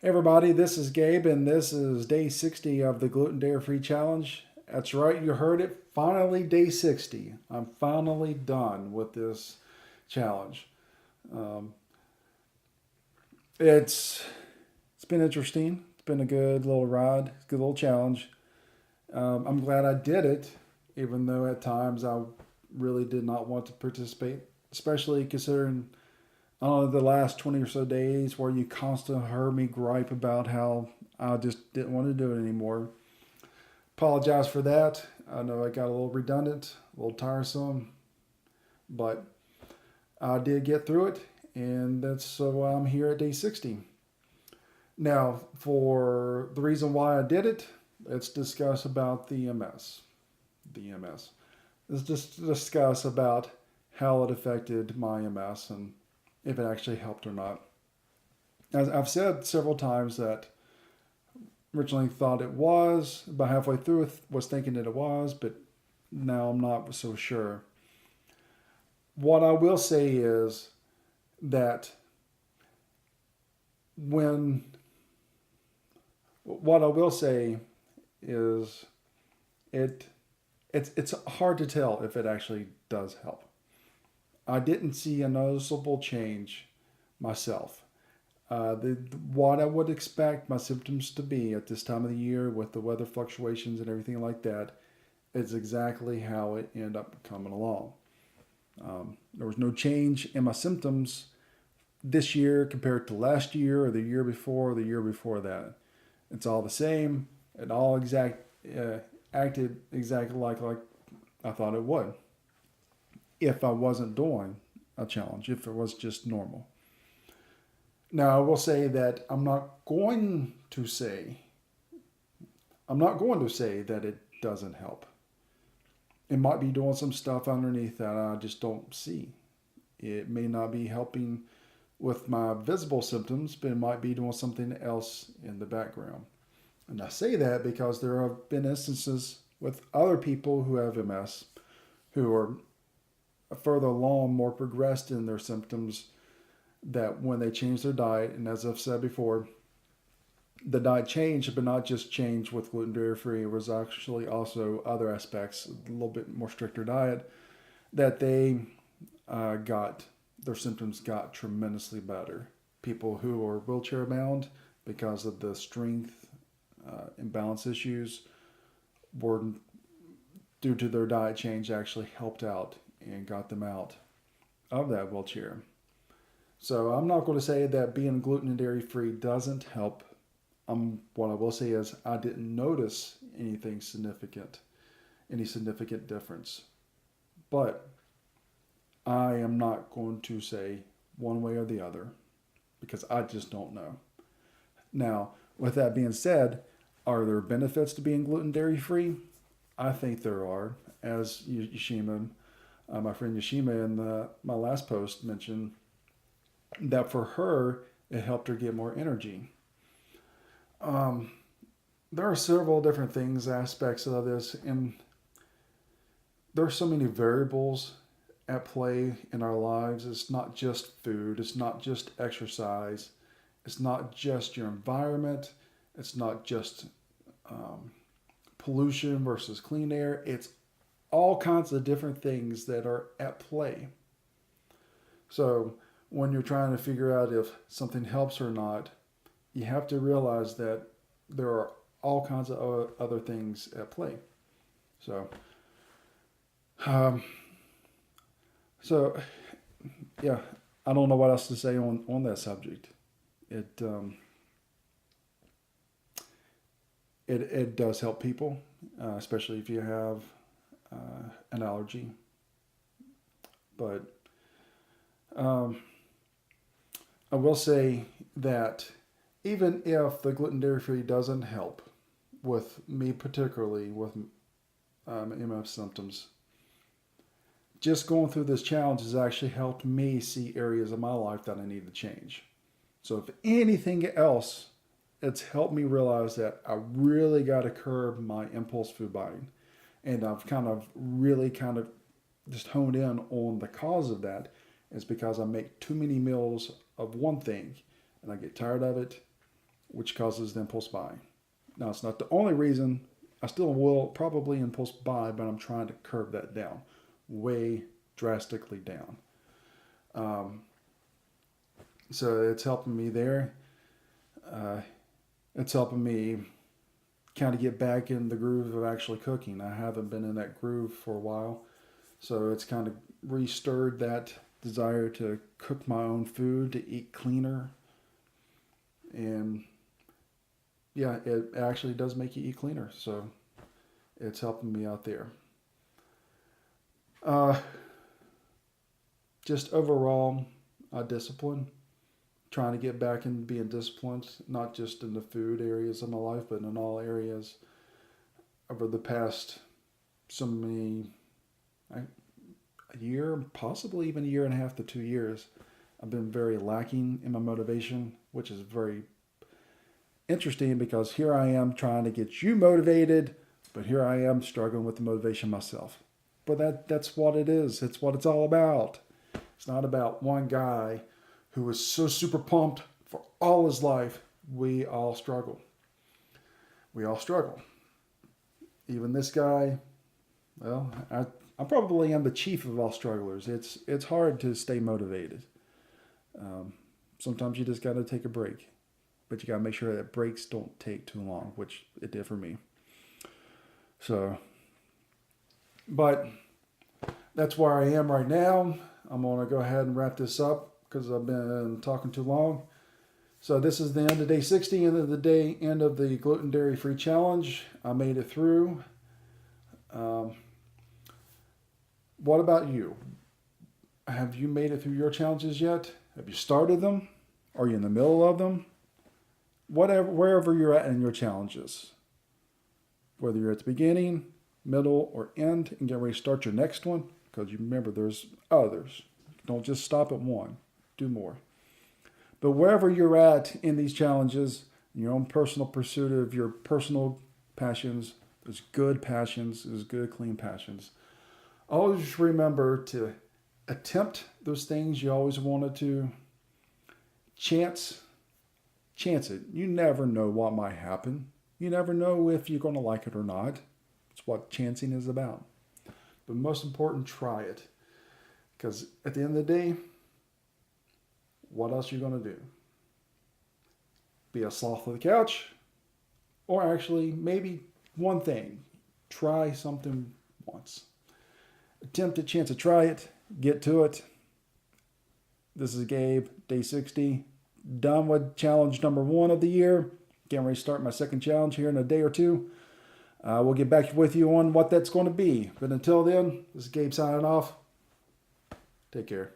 Hey everybody, this is Gabe, and this is day 60 of the Gluten Dairy Free Challenge. That's right, you heard it. Finally, day 60. I'm finally done with this challenge. Um, it's it's been interesting. It's been a good little ride, good little challenge. I'm glad I did it, even though at times I really did not want to participate, especially considering the last 20 or so days where you constantly heard me gripe about how I just didn't want to do it anymore. Apologize for that. I know I got a little redundant, a little tiresome, but I did get through it, and that's so why I'm here at day 60. Now, for the reason why I did it, let's discuss about the MS. The MS. Let's just discuss about how it affected my MS and if it actually helped or not. As I've said several times that originally thought it was, about halfway through was thinking that it was, but now I'm not so sure. What I will say is that when what I will say is it it's hard to tell if it actually does help. I didn't see a noticeable change myself. What I would expect my symptoms to be at this time of the year with the weather fluctuations and everything like that is exactly how it ended up coming along. There was no change in my symptoms this year compared to last year or the year before or the year before that. It's all the same. It all acted exactly like I thought it would if I wasn't doing a challenge, if it was just normal. Now, I will say that I'm not going to say that it doesn't help. It might be doing some stuff underneath that I just don't see. It may not be helping with my visible symptoms, but it might be doing something else in the background. And I say that because there have been instances with other people who have MS who are further along, more progressed in their symptoms, that when they change their diet, and as I've said before, the diet changed, but not just changed with gluten dairy free. It was actually also other aspects, a little bit more stricter diet, that they got their symptoms got tremendously better. People who are wheelchair bound because of the strength imbalance issues were due to their diet change actually helped out and got them out of that wheelchair. So I'm not going to say that being gluten and dairy free doesn't help. What I will say is I didn't notice any significant difference. But I am not going to say one way or the other because I just don't know. Now, with that being said, are there benefits to being gluten dairy free? I think there are. As Yashima, my friend Yashima in my last post mentioned, that for her, it helped her get more energy. Um, there are several different things, aspects of this, and there are so many variables at play in our lives. It's not just food, it's not just exercise, it's not just your environment, it's not just um, pollution versus clean air. It's all kinds of different things that are at play. So when you're trying to figure out if something helps or not, you have to realize that there are all kinds of other things at play. So, um, so yeah, I don't know what else to say on that subject. It it does help people, especially if you have an allergy. But um, I will say that even if the gluten dairy free doesn't help with me, particularly with MS symptoms, just going through this challenge has actually helped me see areas of my life that I need to change. So, if anything else, it's helped me realize that I really got to curb my impulse food buying. And I've kind of just honed in on the cause of that is because I make too many meals of one thing and I get tired of it which causes the impulse buying. Now, it's not the only reason. I still will probably impulse buy, but I'm trying to curb that down, way drastically down. So it's helping me there. It's helping me kind of get back in the groove of actually cooking. I haven't been in that groove for a while. So it's kind of restirred that desire to cook my own food, to eat cleaner. And yeah, it actually does make you eat cleaner. So it's helping me out there. Just overall, discipline. Trying to get back into being disciplined, not just in the food areas of my life, but in all areas. Over the past so many, a year, possibly even a year and a half to 2 years, I've been very lacking in my motivation, which is very interesting because here I am trying to get you motivated, but here I am struggling with the motivation myself. But that's what it is. It's what it's all about. It's not about one guy who was so super pumped for all his life. We all struggle. We all struggle. Even this guy, well, I probably am the chief of all strugglers. It's hard to stay motivated. Sometimes you just got to take a break. But you got to make sure that breaks don't take too long, which it did for me. So, but that's where I am right now. I'm going to go ahead and wrap this up because I've been talking too long. So this is the end of day 60, end of the day, end of the gluten dairy free challenge. I made it through. What about you? Have you made it through your challenges yet? Have you started them? Are you in the middle of them? Wherever you're at in your challenges, whether you're at the beginning, middle, or end, and get ready to start your next one, because you remember there's others. Don't just stop at one. Do more. But wherever you're at in these challenges, in your own personal pursuit of your personal passions, there's good passions, there's good, clean passions. Always remember to attempt those things you always wanted to. Chance it. You never know what might happen. You never know if you're going to like it or not. It's what chancing is about. But most important, try it. Because at the end of the day, what else are you going to do? Be a sloth on the couch? Or actually, maybe one thing. Try something once. Attempt it, chance to try it. Get to it. This is Gabe, day 60. Done with challenge number 1 of the year. Getting ready to start my second challenge here in a day or two. We'll get back with you on what that's going to be. But until then, this is Gabe signing off. Take care.